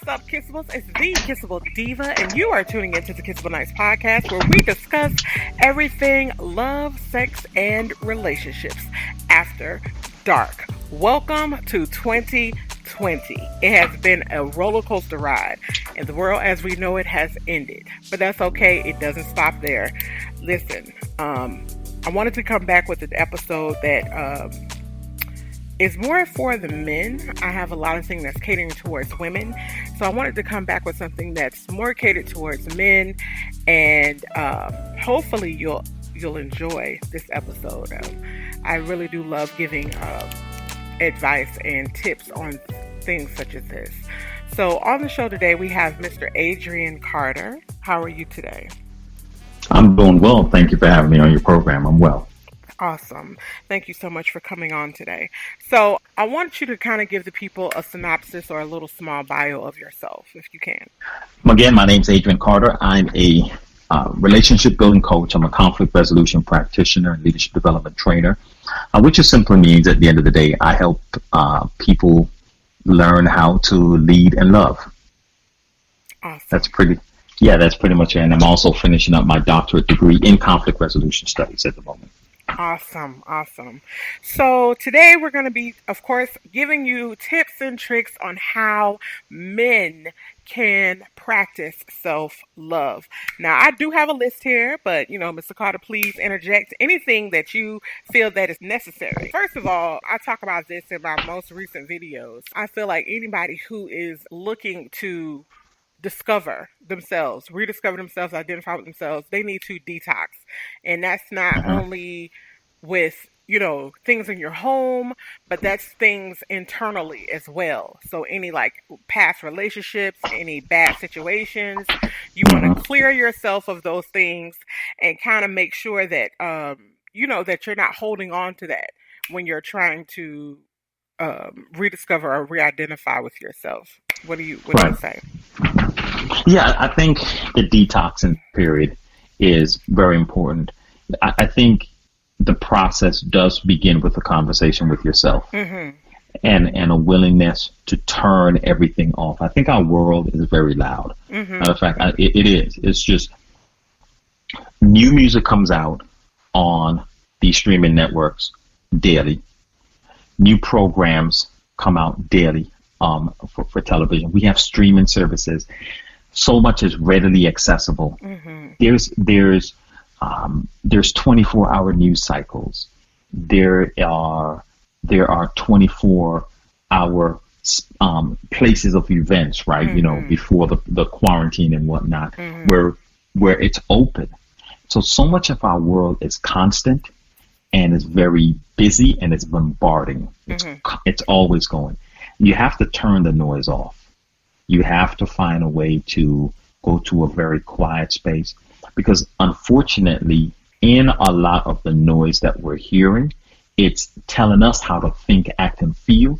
What's up, Kissables? It's the Kissable Diva, and you are tuning into the Kissable Nights podcast, where we discuss everything love, sex, and relationships after dark. Welcome to 2020. It has been a roller coaster ride, and the world as we know it has ended. But that's okay. It doesn't stop there. Listen, I wanted to come back with an episode that is more for the men. I have a lot of things that's catering towards women. So I wanted to come back with something that's more catered towards men. And hopefully you'll enjoy this episode. I really do love giving advice and tips on things such as this. So on the show today, we have Mr. Adrian Carter. How are you today? I'm doing well. Thank you for having me on your program. I'm well. Awesome. Thank you so much for coming on today. So I want you to kind of give the people a synopsis or a little small bio of yourself, if you can. Again, my name's Adrian Carter. I'm a relationship building coach. I'm a conflict resolution practitioner and leadership development trainer, which just simply means at the end of the day, I help people learn how to lead and love. Awesome. That's pretty much it. And I'm also finishing up my doctorate degree in conflict resolution studies at the moment. Awesome. So today we're going to be, of course, giving you tips and tricks on how men can practice self-love. Now, I do have a list here, but, Mr. Carter, please interject anything that you feel that is necessary. First of all, I talk about this in my most recent videos. I feel like anybody who is looking to discover themselves, rediscover themselves, identify with themselves, they need to detox. And that's not only with, things in your home, but that's things internally as well. So any past relationships, any bad situations, you want to clear yourself of those things and kind of make sure that, that you're not holding on to that when you're trying to rediscover or re-identify with yourself. What do you say? Yeah, I think the detoxing period is very important. I think the process does begin with a conversation with yourself and a willingness to turn everything off. I think our world is very loud. Matter of fact, it is. It's just new music comes out on these streaming networks daily. New programs come out daily for television. We have streaming services. So much is readily accessible. There's 24-hour news cycles. There are 24-hour places of events, right? Before the quarantine and whatnot, where it's open. So much of our world is constant and is very busy and it's bombarding. It's always going. You have to turn the noise off. You have to find a way to go to a very quiet space, because unfortunately, in a lot of the noise that we're hearing, it's telling us how to think, act, and feel.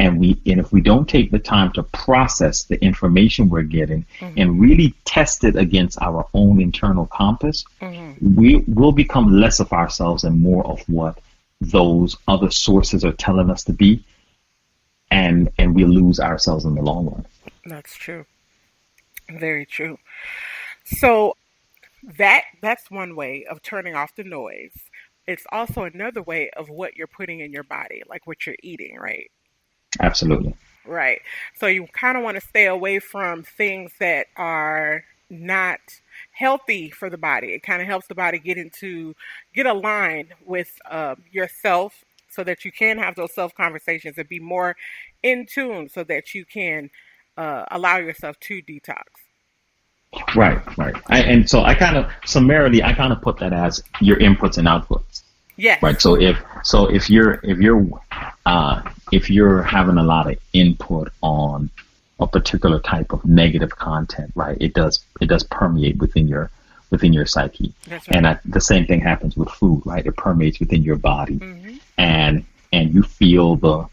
And if we don't take the time to process the information we're getting and really test it against our own internal compass, we will become less of ourselves and more of what those other sources are telling us to be. And we lose ourselves in the long run. That's true. Very true. So that's one way of turning off the noise. It's also another way of what you're putting in your body, like what you're eating, right? Absolutely. Right. So you kind of want to stay away from things that are not healthy for the body. It kind of helps the body get aligned with yourself, so that you can have those self-conversations and be more in tune, so that you can allow yourself to detox. Right. And so I kind of put that as your inputs and outputs. Yes. Right. So if you're having a lot of input on a particular type of negative content, right, it does permeate within your psyche. That's right. And the same thing happens with food, right? It permeates within your body, and you feel the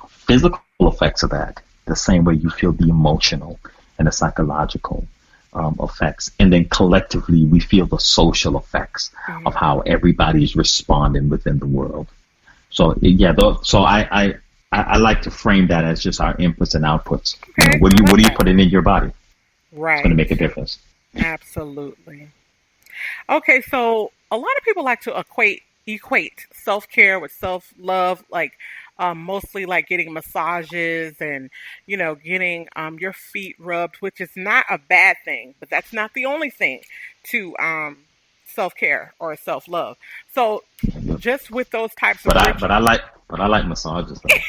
physical effects of that the same way you feel the emotional and the psychological effects. And then collectively, we feel the social effects of how everybody's responding within the world. So I I like to frame that as just our inputs and outputs. You Okay, know, I what love are you that. putting in your body? It's going to Right. make a difference. Absolutely. Okay, so a lot of people like to equate self care with self love, like mostly like getting massages and getting your feet rubbed, which is not a bad thing, but that's not the only thing to self care or self love. So just with those types But of I but I rituals. like but I like massages though.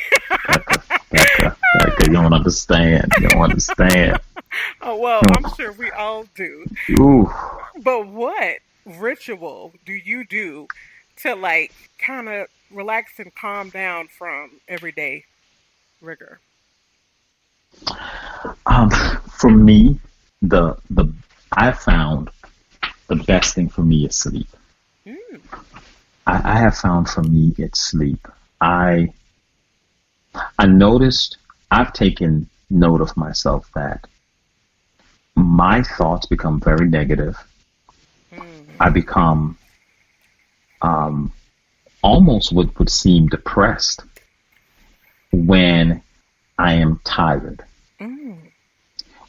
Becca, you don't understand. You don't understand. Oh well, You I'm don't- sure we all do. Ooh. But what ritual do you do to like kind of relax and calm down from everyday rigor? Um, for me, the I found the best thing for me is sleep. Mm, I have found for me it's sleep. I I noticed I've taken note of myself that my thoughts become very negative. I mm, become um, almost what would seem depressed when I am tired. mm,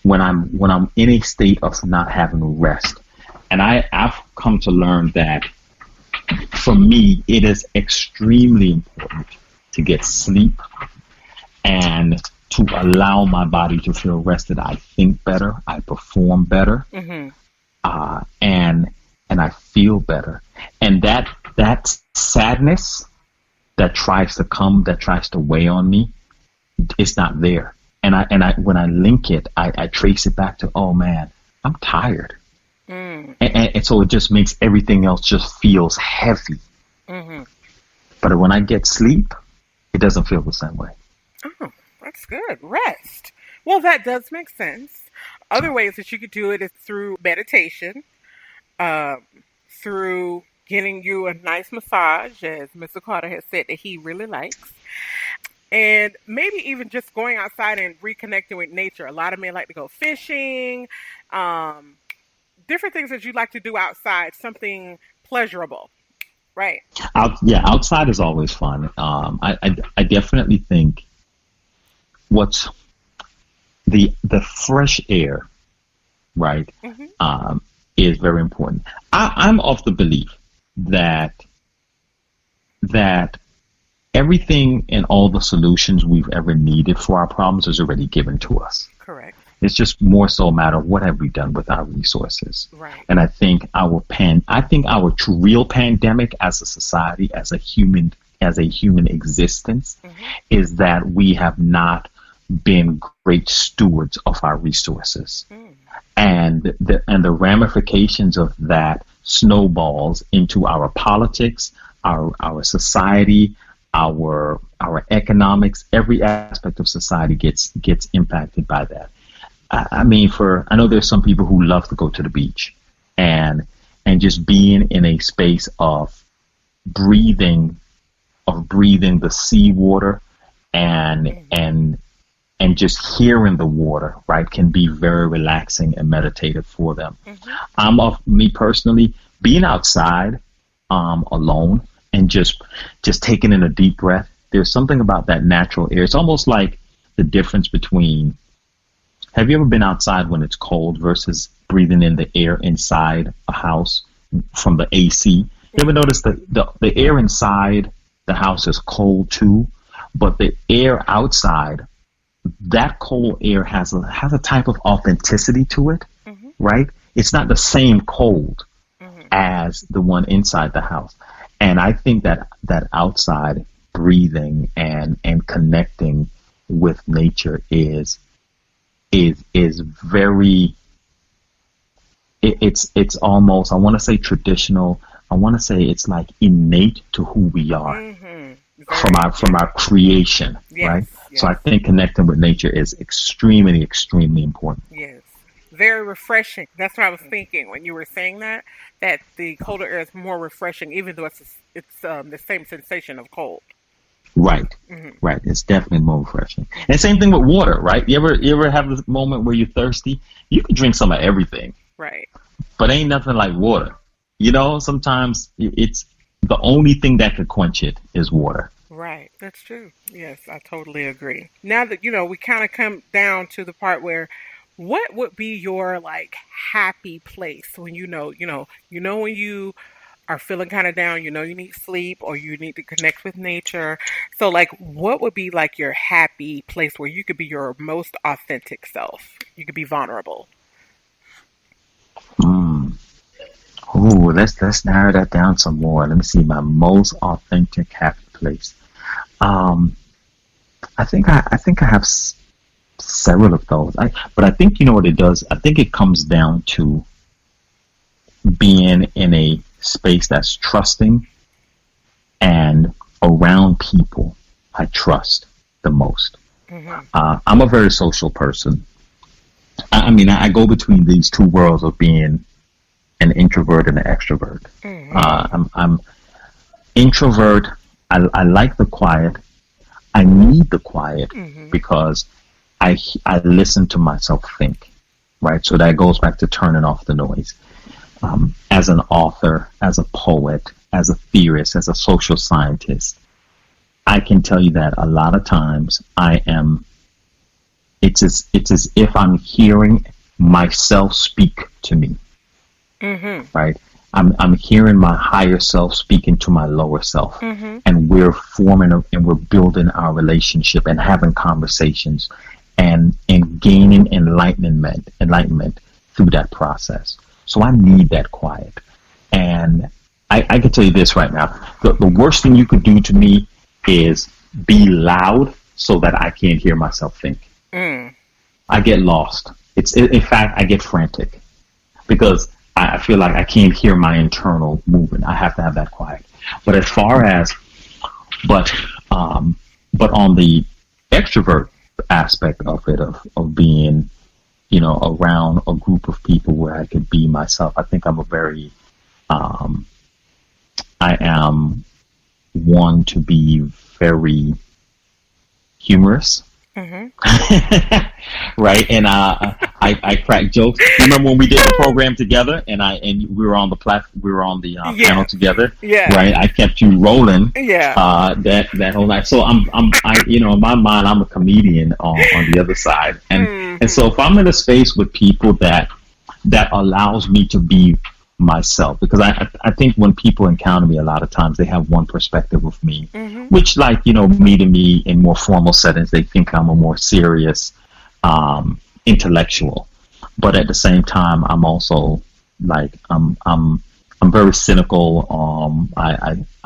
When I'm in a state of not having rest. And I've come to learn that for me it is extremely important to get sleep and to allow my body to feel rested. I think better, I perform better, mm-hmm, and I feel better. And that sadness that tries to come, that tries to weigh on me, it's not there. And I when I link it, I trace it back to, oh man, I'm tired. mm, And so it just makes everything else just feels heavy. mm-hmm. But when I get sleep, it doesn't feel the same way. Oh, that's good. Rest. Well, that does make sense. Other ways that you could do it is through meditation, um, through getting you a nice massage, as Mr. Carter has said that he really likes. And maybe even just going outside and reconnecting with nature. A lot of men like to go fishing, um, different things that you like to do outside, something pleasurable, right? Yeah, outside is always fun. I definitely think what's the fresh air, right, Hmm. is very important. I'm of the belief that that everything and all the solutions we've ever needed for our problems is already given to us. Correct. It's just more so a matter of what have we done with our resources. Right. And I think our real pandemic as a society, as a human existence, Hmm. is that we have not been great stewards of our resources. Mm. And the ramifications of that snowballs into our politics, our society, our economics. Every aspect of society gets impacted by that. I mean, I know there's some people who love to go to the beach and just being in a space of breathing the seawater and Mm. and and just hearing the water, right, can be very relaxing and meditative for them. Hmm. Me personally, being outside alone and just taking in a deep breath. There's something about that natural air. It's almost like the difference between. Have you ever been outside when it's cold versus breathing in the air inside a house from the AC? You ever notice the air inside the house is cold too, but the air outside, that cold air has a type of authenticity to it, Hmm. right? It's not the same cold Hmm. as the one inside the house. And I think that outside breathing and connecting with nature is very it's almost, I want to say traditional. I want to say it's like innate to who we are Hmm. from Very. our creation, Yes. right? So I Yes. think connecting with nature is extremely important. Yes. Very refreshing. That's what I was thinking when you were saying that. That the colder air is more refreshing, even though it's the same sensation of cold. Right. Hmm. Right. It's definitely more refreshing. And same thing with water, right? You ever have this moment where you're thirsty? You can drink some of everything, Right. but ain't nothing like water. Sometimes it's the only thing that could quench it is water. Right. That's true. Yes, I totally agree. Now that, we kind of come down to the part where what would be your like happy place when when you are feeling kind of down, you need sleep or you need to connect with nature. So like what would be like your happy place where you could be your most authentic self? You could be vulnerable. Mm. Ooh, let's narrow that down some more. Let me see my most authentic happy place. Um, I think I have several of those. But I think you know what it does. I think it comes down to being in a space that's trusting and around people I trust the most. Mhm. I'm a very social person. I mean, I go between these two worlds of being an introvert and an extrovert. Mhm. I'm introvert. I like the quiet. I need the quiet Mhm. because I listen to myself think, right? So that goes back to turning off the noise. As an author, as a poet, as a theorist, as a social scientist, I can tell you that a lot of times it's as if I'm hearing myself speak to me, Mhm. right? I'm hearing my higher self speaking to my lower self, Mhm. and we're forming and we're building our relationship and having conversations and gaining enlightenment through that process. So I need that quiet. And I can tell you this right now. The worst thing you could do to me is be loud so that I can't hear myself think. Mm. I get lost. In fact, I get frantic because I feel like I can't hear my internal movement. I have to have that quiet. But as far as but but on the extrovert aspect of it of being around a group of people where I could be myself, I think um, I am one to be very humorous. Mhm. Right? And I crack jokes. You remember when we did the program together, and we were on the panel Yes. together, Yeah. right? I kept you rolling Yeah. that whole night. So in my mind, I'm a comedian on the other side, and so Mhm. if I'm in a space with people that allows me to be myself, because I think when people encounter me a lot of times they have one perspective of me, Mhm. which like meeting me in more formal settings they think I'm a more serious intellectual, but at the same time I'm also like I'm very cynical.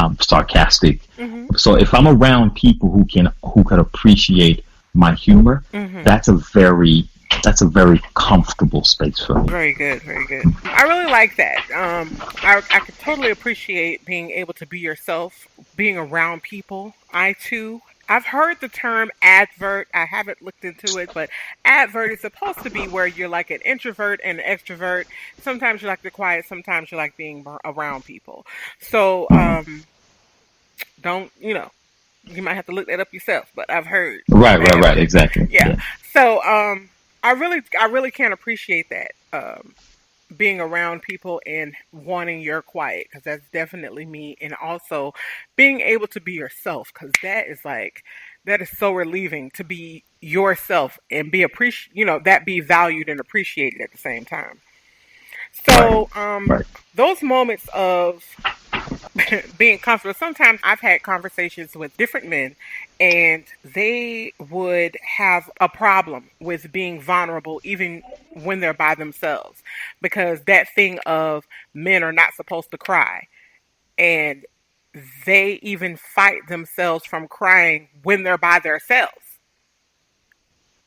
I'm sarcastic. Mhm. So if I'm around people who can appreciate my humor, Mhm. that's a very that's a very comfortable space for me. Very good, very good. I really like that. I could totally appreciate being able to be yourself, being around people. I too, I've heard the term advert. I haven't looked into it, but advert is supposed to be where you're like an introvert and an extrovert. Sometimes you like the quiet, sometimes you like being around people. So, Mhm. don't you might have to look that up yourself, but I've heard Right, advert. exactly. Yeah. Yeah. So, I really can't appreciate that. Being around people and wanting your quiet because that's definitely me, and also being able to be yourself because that is so relieving to be yourself and that be valued and appreciated at the same time. Right, So right. those moments of being comfortable. Sometimes I've had conversations with different men, and they would have a problem with being vulnerable, even when they're by themselves, because that thing of men are not supposed to cry, and they even fight themselves from crying when they're by themselves.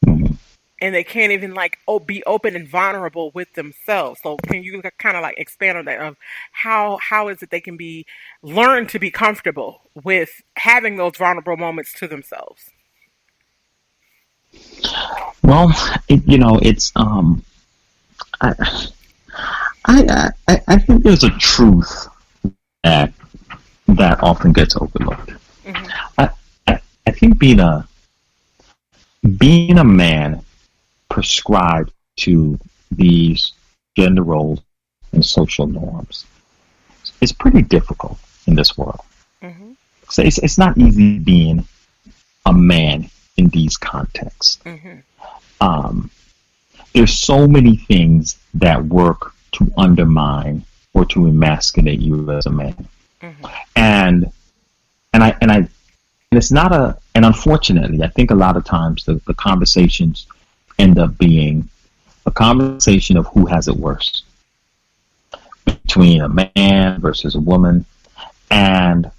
Mhm. And they can't even like be open and vulnerable with themselves. So can you kind of like expand on that of how is it they can be learn to be comfortable with having those vulnerable moments to themselves? Well, it's I, I think there's a truth that that often gets overlooked. Hmm. I, I think being a man prescribed to these gender roles and social norms is pretty difficult in this world. Hmm. So it's not easy being a man in these contexts. Mm-hmm. There's so many things that work to undermine or to emasculate you as a man. Mm-hmm. And it's not and unfortunately, I think a lot of times the conversations end up being a conversation of who has it worse between a man versus a woman. And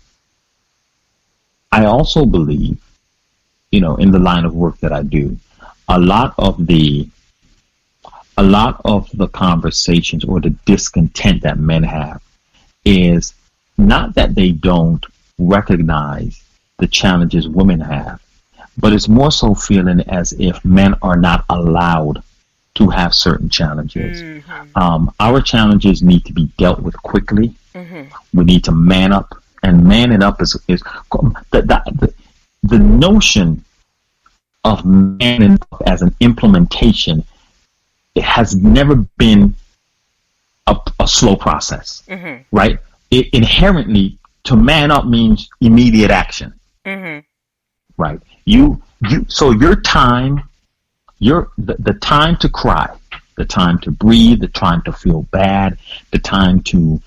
I also believe, in the line of work that I do, a lot of the conversations or the discontent that men have is not that they don't recognize the challenges women have, but it's more so feeling as if men are not allowed to have certain challenges. Mm-hmm. Our challenges need to be dealt with quickly. Mm-hmm. We need to man up, and manning up is the notion of manning up as an implementation. It has never been a slow process, Mm-hmm. right? It inherently, to man up means immediate action, Mm-hmm. right? So your time, the time to cry, the time to breathe, the time to feel bad, the time to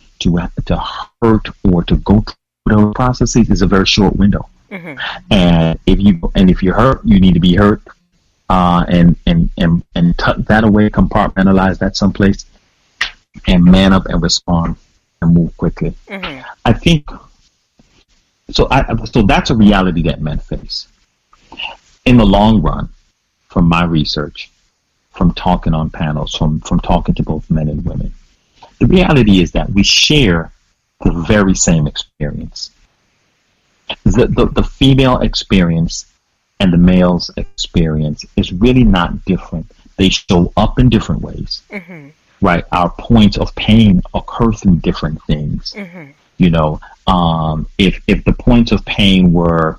hurt or to go through those processes is a very short window. Mm-hmm. And if you're hurt, you need to be hurt, and tuck that away, compartmentalize that someplace, and man up and respond and move quickly. Mm-hmm. I think so. So that's a reality that men face. In the long run, from my research, from talking on panels, from talking to both men and women, the reality is that we share the very same experience. The female experience and the male's experience is really not different. They show up in different ways, Mm-hmm. right? Our points of pain occur through different things. Mm-hmm. If the points of pain for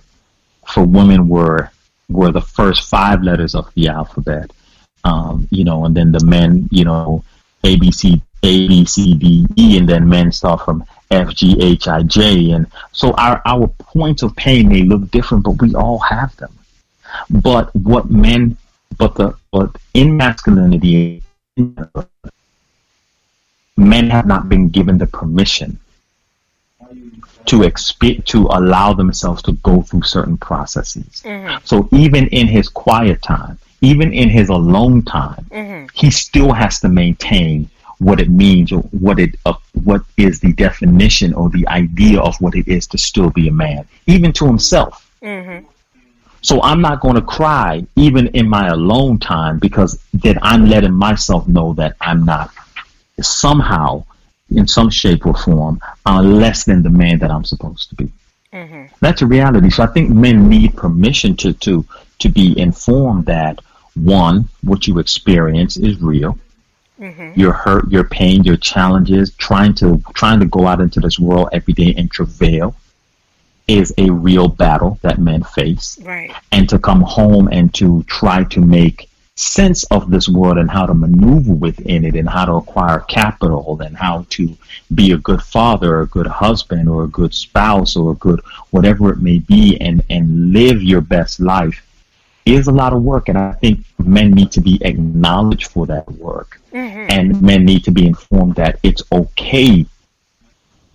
women were the first 5 letters of the alphabet, and then the men, A B C D E, and then men start from F G H I J, and so our points of pain may look different, but we all have them. But in masculinity, men have not been given the permission to allow themselves to go through certain processes. Mm-hmm. So even in his quiet time, even in his alone time, Mm-hmm. he still has to maintain what it means, or what is the definition or the idea of what it is to still be a man, even to himself. Mm-hmm. So I'm not going to cry even in my alone time, because then I'm letting myself know that I'm not somehow, in some shape or form, less than the man that I'm supposed to be. Mm-hmm. That's a reality. So I think men need permission to be informed that, one, what you experience is real. Mm-hmm. Your hurt, your pain, your challenges, trying to go out into this world every day and travail is a real battle that men face. Right. And to come home and to try to make sense of this world and how to maneuver within it and how to acquire capital and how to be a good father or a good husband or a good spouse or a good whatever it may be, and live your best life is a lot of work. And I think men need to be acknowledged for that work. Mm-hmm. And men need to be informed that it's okay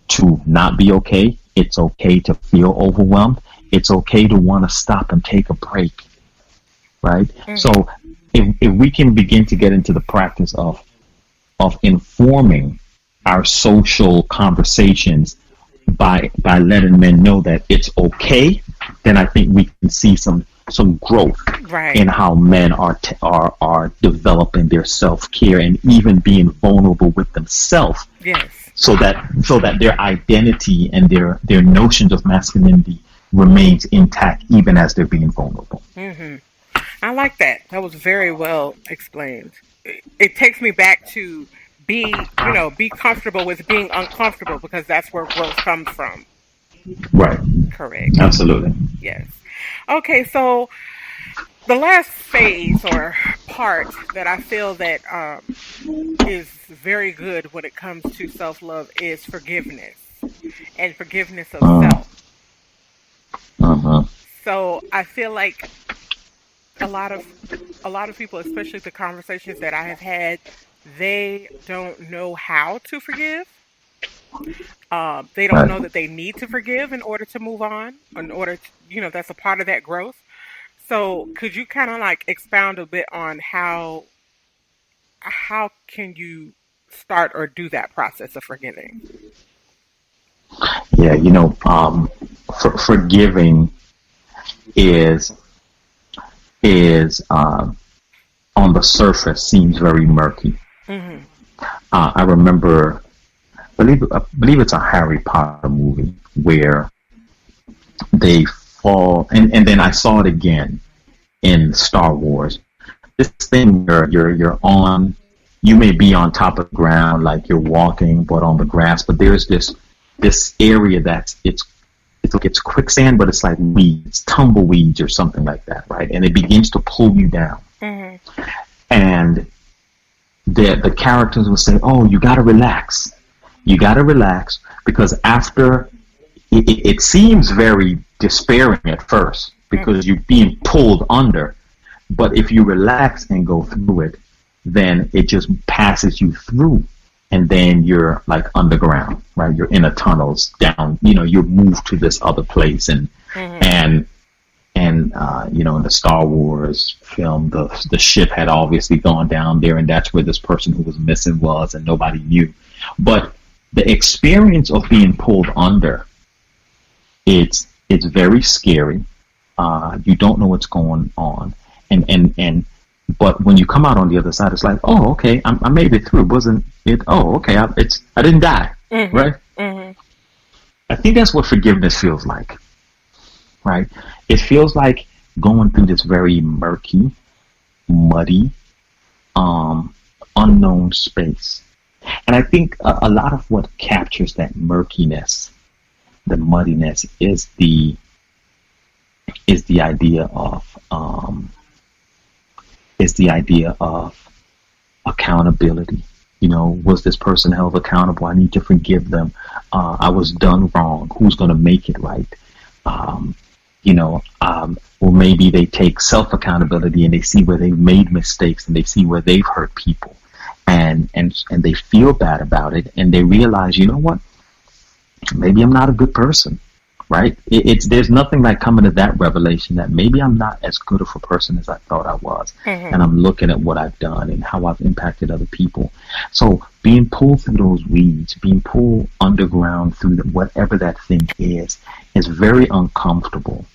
to not be okay. It's okay to feel overwhelmed. It's okay to want to stop and take a break. Right? Mm-hmm. So if we can begin to get into the practice of informing our social conversations by letting men know that it's okay, then I think we can see some growth, right, in how men are developing their self-care and even being vulnerable with themselves. Yes. So that their identity and their notions of masculinity remains intact even as they're being vulnerable. Mm-hmm. I like that. That was very well explained. It takes me back to be comfortable with being uncomfortable, because that's where growth comes from. Right. Correct. Absolutely. Yes. Okay, so the last phase or part that I feel that is very good when it comes to self-love is forgiveness, and forgiveness of self. Uh-huh. So I feel like a lot of a lot of people, especially the conversations that I have had, they don't know how to forgive. They don't know Right. that they need to forgive in order to move on, in order to, that's a part of that growth. So could you kind of like expound a bit on how can you start or do that process of forgiving? Yeah, forgiving is is on the surface seems very murky. Mhm. I remember, I believe it's a Harry Potter movie where they fall, and then I saw it again in Star Wars. This thing where you're on, you may be on top of the ground like you're walking, but on the grass. But there's this area that's it's like it's quicksand, but it's like weeds, tumbleweeds or something like that, right? And it begins to pull you down. Mhm. And the characters will say, "Oh, you got to relax. You got to relax because after it seems very despairing at first because you're being pulled under, but if you relax and go through it, then it just passes you through." And then you're like underground, right? You're in a tunnels down, you're moved to this other place. And Mhm. and in the Star Wars film, the ship had obviously gone down there, and that's where this person who was missing was, and nobody knew. But the experience of being pulled under, it's very scary. You don't know what's going on, and but when you come out on the other side, it's like, oh, okay, I made it through. Wasn't it? Oh, okay, I didn't die, Mhm. right? Mhm. I think that's what forgiveness feels like, right? It feels like going through this very murky, muddy, um, unknown space. And I think a lot of what captures that murkiness, the muddiness, is the idea of accountability. Was this person held accountable? I need to forgive them. I was done wrong. Who's going to make it right? Um, or maybe they take self accountability and they see where they've made mistakes and they see where they've hurt people, and they feel bad about it, and they realize, you know what? Maybe I'm not a good person, right? There's nothing like coming to that revelation that maybe I'm not as good of a person as I thought I was, Mhm. and I'm looking at what I've done and how I've impacted other people. So being pulled through those weeds, being pulled underground through whatever that thing is very uncomfortable.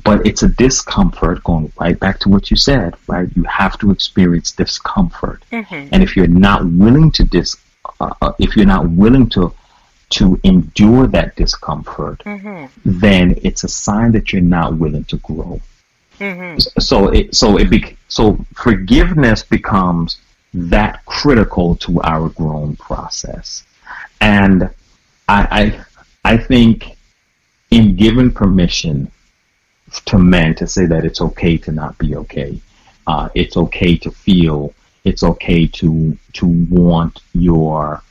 But it's a discomfort, going right back to what you said, right? You have to experience discomfort, Mhm. and if you're not willing to if you're not willing to endure that discomfort, Mhm. then it's a sign that you're not willing to grow. Mhm. So forgiveness becomes that critical to our growing process, and I think in giving permission to men to say that it's okay to not be okay, it's okay to feel, it's okay to want your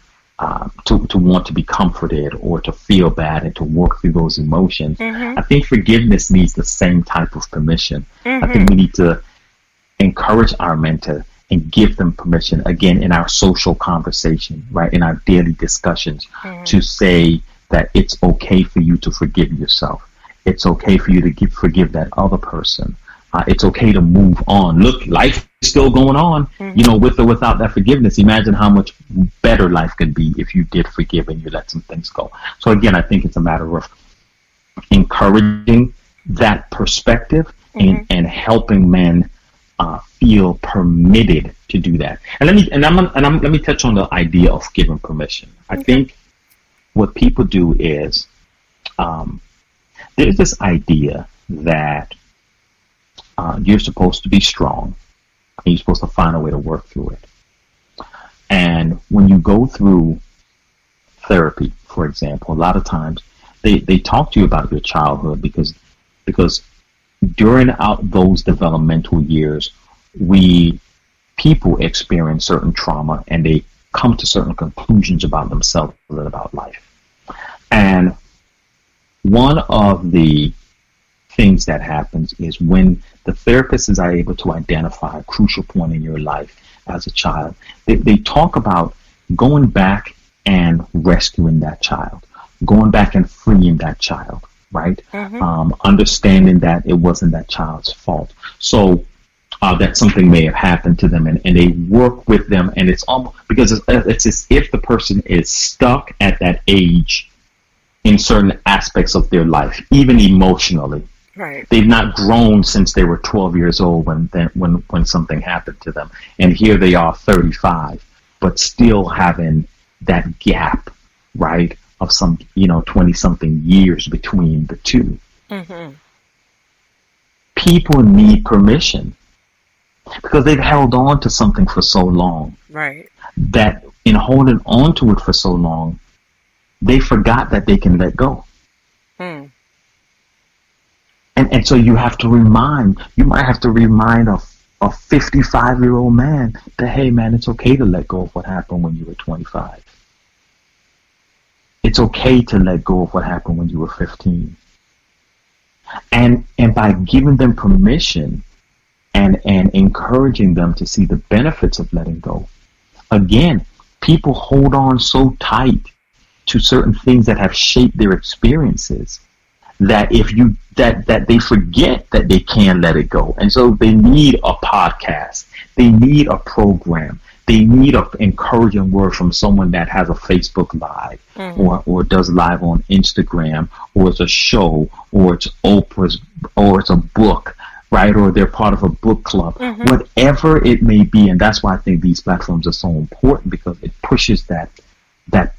to want to be comforted or to feel bad and to work through those emotions. Mhm. I think forgiveness needs the same type of permission. I think Mhm. we need to encourage our men to and give them permission again in our social conversation, right? In our daily discussions, to Mhm. say that it's okay for you to forgive yourself. It's okay for you to forgive that other person. It's okay to move on. Look, life is still going on, Mhm. with or without that forgiveness. Imagine how much better life could be if you did forgive and you let some things go. So again, I think it's a matter of encouraging that perspective and, Mhm. and helping men feel permitted to do that. And let me touch on the idea of giving permission. I Okay. think what people do is um, there's this idea that you're supposed to be strong and you're supposed to find a way to work through it. And when you go through therapy, for example, a lot of times they talk to you about your childhood because during those developmental years, people experience certain trauma and they come to certain conclusions about themselves and about life. And one of the things that happens is when the therapists are able to identify a crucial point in your life as a child, they talk about going back and rescuing that child, going back and freeing that child, right? Understanding that it wasn't that child's fault. So that something may have happened to them, and they work with them, and it's almost because it's as if the person is stuck at that age in certain aspects of their life, even emotionally. Right. They've not grown since they were 12 years old when something happened to them, and here they are 35, but still having that gap, right, of some 20-something years between the two. People need permission because they've held on to something for so long, right, that in holding on to it for so long, they forgot that they can let go. And so you might have to remind a 55-year-old man that, hey man, it's okay to let go of what happened when you were 25. It's okay to let go of what happened when you were 15. And by giving them permission and encouraging them to see the benefits of letting go, again, people hold on so tight to certain things that have shaped their experiences that that they forget that they can let it go. And so they need a podcast, they need a program, they need an encouraging word from someone that has a Facebook Live, or does live on Instagram, or it's a show, or it's Oprah's, or it's a book, right? Or they're part of a book club, whatever it may be. And that's why I think these platforms are so important, because it pushes that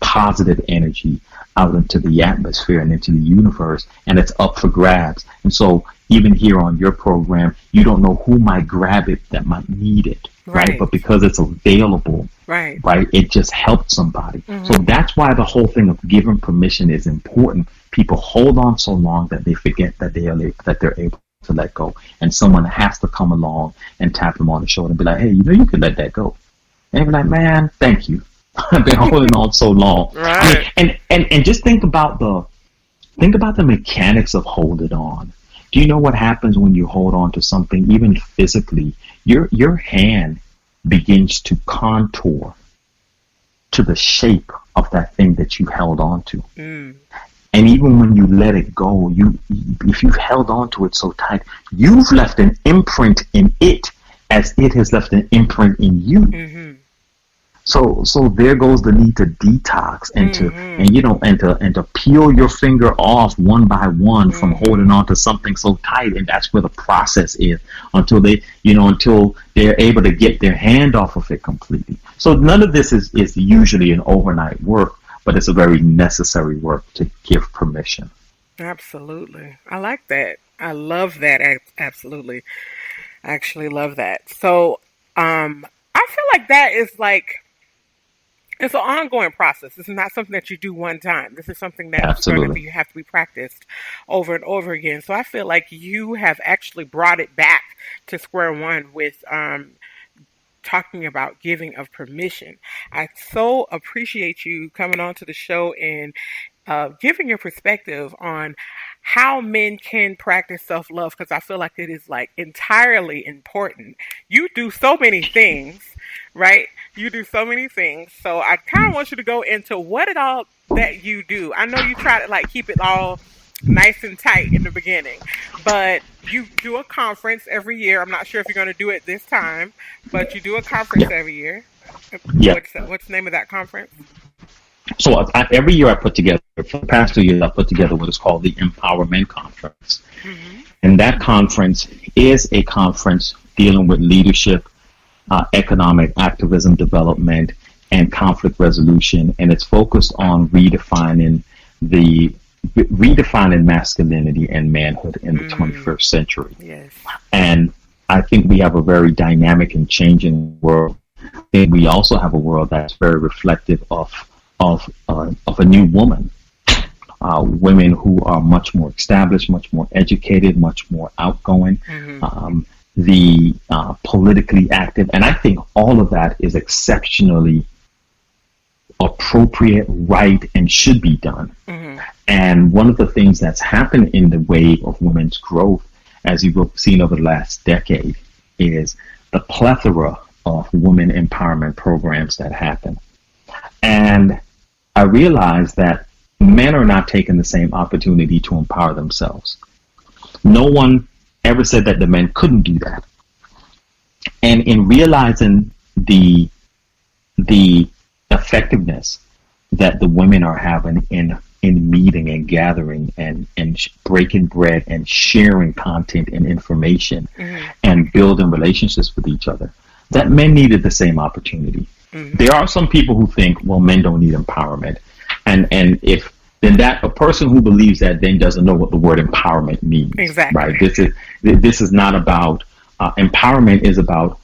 positive energy out into the atmosphere and into the universe, and it's up for grabs. And so even here on your program, you don't know who might grab it that might need it, right? But because it's available, right, it just helped somebody. So that's why the whole thing of giving permission is important. People hold on so long that they forget that they're able to let go, and someone has to come along and tap them on the shoulder and be like, hey, you can let that go. And they're like, man, thank you. I've been holding on so long. Right. And just think about the mechanics of holding on. Do you know what happens when you hold on to something, even physically? Your hand begins to contour to the shape of that thing that you held on to. And even when you let it go, if you've held on to it so tight, you've left an imprint in it as it has left an imprint in you. So there goes the need to detox and to peel your finger off one by one from holding on to something so tight, and that's where the process is until they're able to get their hand off of it completely. So none of this is usually an overnight work, but it's a very necessary work to give permission. Absolutely. I like that. I love that. Absolutely. I actually love that. So I feel like that is it's an ongoing process. This is not something that you do one time. This is something that have to be practiced over and over again. So I feel like you have actually brought it back to square one with talking about giving of permission. I so appreciate you coming on to the show and giving your perspective on how men can practice self-love, because I feel like it is entirely important. You do so many things, right? You do so many things. So I kind of want you to go into what it all that you do. I know you try to keep it all nice and tight in the beginning, but you do a conference every year. I'm not sure if you're going to do it this time, but you do a conference every year. What's the name of that conference? So every year I put together, for the past 2 years, I put together what is called the Empowerment Conference. And that conference is a conference dealing with leadership, economic activism, development, and conflict resolution. And it's focused on redefining masculinity and manhood in the 21st century. Yes. And I think we have a very dynamic and changing world. I think we also have a world that's very reflective of a new woman, women who are much more established, much more educated, much more outgoing, politically active. And I think all of that is exceptionally appropriate, right, and should be done. And one of the things that's happened in the wave of women's growth, as you've seen over the last decade, is the plethora of women empowerment programs that happen. And I realized that men are not taking the same opportunity to empower themselves. No one ever said that the men couldn't do that. And in realizing the effectiveness that the women are having in meeting and gathering and breaking bread and sharing content and information and building relationships with each other, that men needed the same opportunity. There are some people who think, well, men don't need empowerment. And if then that a person who believes that then doesn't know what the word empowerment means. Exactly. Right. This is not about empowerment is about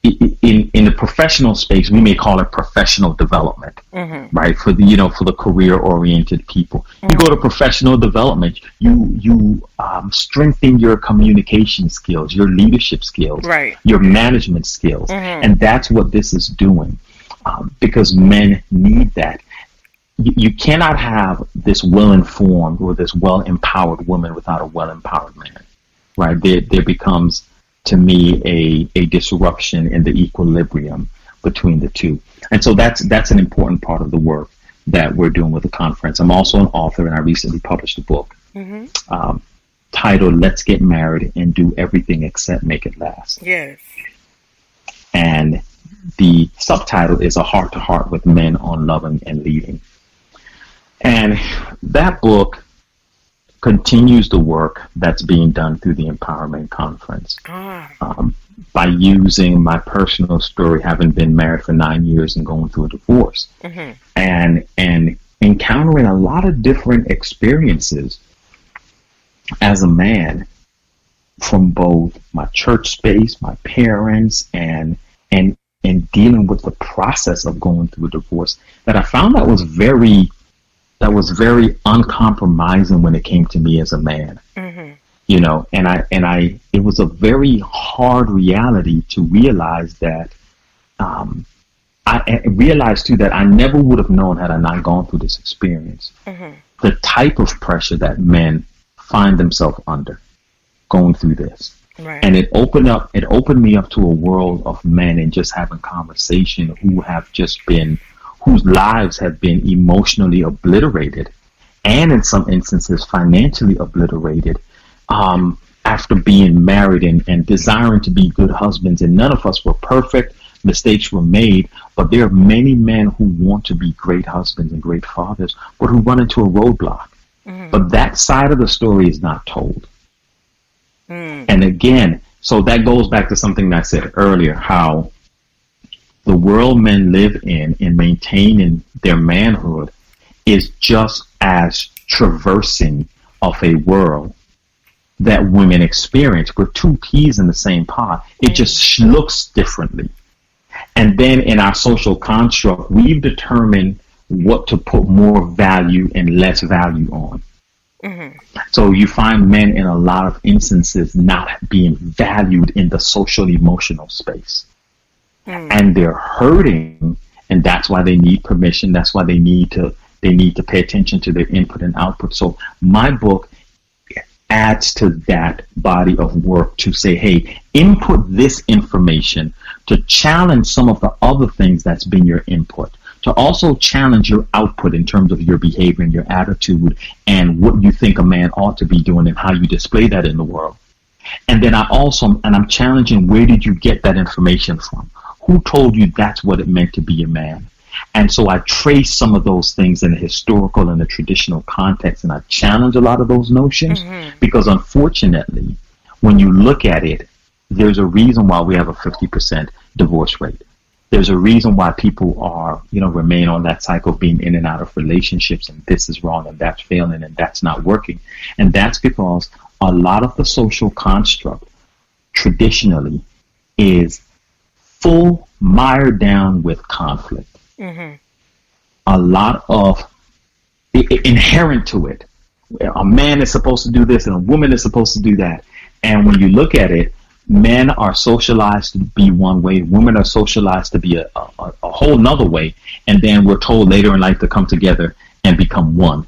in the professional space, we may call it professional development, right? For the career oriented people, you go to professional development, you strengthen your communication skills, your leadership skills, right, your management skills, and that's what this is doing, because men need that. You cannot have this well-informed or this well-empowered woman without a well-empowered man, right? There becomes, to me, a disruption in the equilibrium between the two. And so that's an important part of the work that we're doing with the conference. I'm also an author, and I recently published a book titled Let's Get Married and Do Everything Except Make It Last. Yes. And the subtitle is A Heart to Heart with Men on Loving and Leading. And that book continues the work that's being done through the Empowerment Conference. By using my personal story, having been married for 9 years and going through a divorce, and encountering a lot of different experiences as a man from both my church space, my parents, and dealing with the process of going through a divorce, that I found that was very uncompromising when it came to me as a man. And it was a very hard reality to realize that, I realized too that I never would have known had I not gone through this experience, the type of pressure that men find themselves under going through this. Right. And it opened me up to a world of men and just having conversation whose lives have been emotionally obliterated, and in some instances financially obliterated, after being married and desiring to be good husbands. And none of us were perfect. Mistakes were made, but there are many men who want to be great husbands and great fathers, but who run into a roadblock. But that side of the story is not told. And again, so that goes back to something that I said earlier, how the world men live in maintaining their manhood is just as traversing of a world that women experience. We're two peas in the same pot. It just looks differently. And then in our social construct, we've determined what to put more value and less value on. So you find men in a lot of instances not being valued in the social emotional space. And they're hurting, and that's why they need permission. That's why they need to pay attention to their input and output. So my book adds to that body of work to say, hey, input this information to challenge some of the other things that's been your input, to also challenge your output in terms of your behavior and your attitude and what you think a man ought to be doing and how you display that in the world. And then I'm challenging, where did you get that information from? Who told you that's what it meant to be a man? And so I trace some of those things in the historical and the traditional context, and I challenge a lot of those notions, because unfortunately, when you look at it, there's a reason why we have a 50% divorce rate. There's a reason why people are, remain on that cycle of being in and out of relationships, and this is wrong and that's failing and that's not working. And that's because a lot of the social construct traditionally is full mired down with conflict. A lot of inherent to it. A man is supposed to do this and a woman is supposed to do that. And when you look at it, Men are socialized to be one way, women are socialized to be a whole nother way, and then we're told later in life to come together and become one.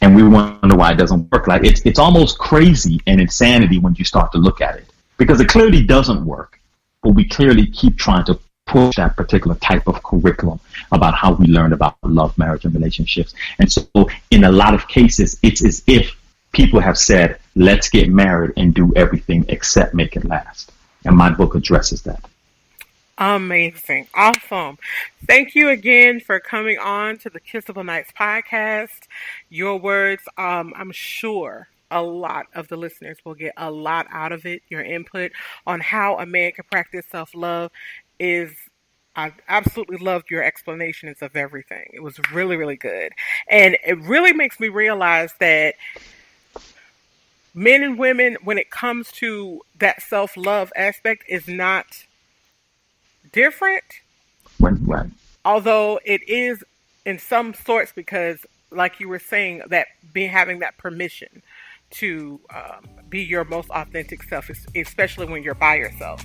And we wonder why it doesn't work. Like it's almost crazy and insanity when you start to look at it, because it clearly doesn't work, but we clearly keep trying to push that particular type of curriculum about how we learn about love, marriage, and relationships. And so in a lot of cases, it's as if people have said, let's get married and do everything except make it last. And my book addresses that. Amazing. Awesome. Thank you again for coming on to the Kissable Nights podcast. Your words, I'm sure a lot of the listeners will get a lot out of it. Your input on how a man can practice self-love is, I absolutely loved your explanations of everything. It was really, really good. And it really makes me realize that men and women, when it comes to that self-love aspect, is not different. Right. Although it is in some sorts, because like you were saying, that having that permission to be your most authentic self, especially when you're by yourself.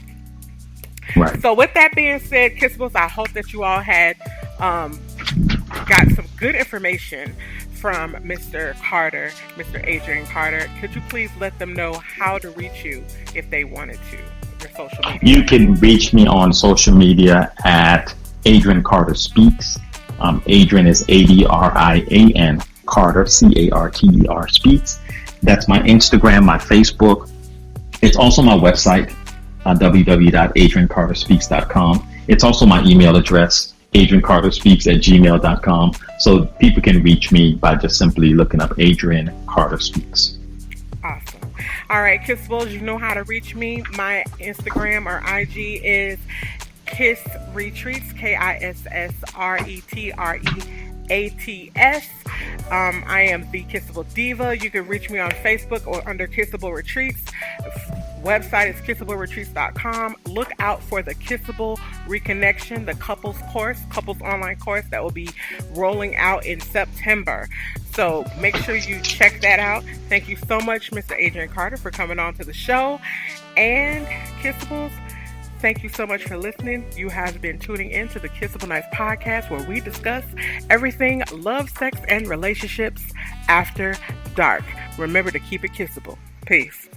Right. So with that being said, Kissables, I hope that you all had got some good information from Mr. Carter, Mr. Adrian Carter. Could you please let them know how to reach you if they wanted to, your social media? You can reach me on social media at Adrian Carter Speaks. Adrian is Adrian, Carter, Carter Speaks. That's my Instagram, my Facebook. It's also my website, www.adriancarterspeaks.com. It's also my email address, adriancarterspeaks@gmail.com. So people can reach me by just simply looking up Adrian Carter Speaks. Awesome. All right, Kissables, you know how to reach me. My Instagram or IG is Kiss Retreats, KISSRETREATS. I am the Kissable Diva. You can reach me on Facebook or under Kissable Retreats. Website is kissableretreats.com. Look out for the Kissable Reconnection, the couples online course that will be rolling out in September. So make sure you check that out. Thank you so much, Mr. Adrian Carter, for coming on to the show. And Kissables, thank you so much for listening. You have been tuning in to the Kissable Nights podcast, where we discuss everything love, sex, and relationships after dark. Remember to keep it kissable. Peace.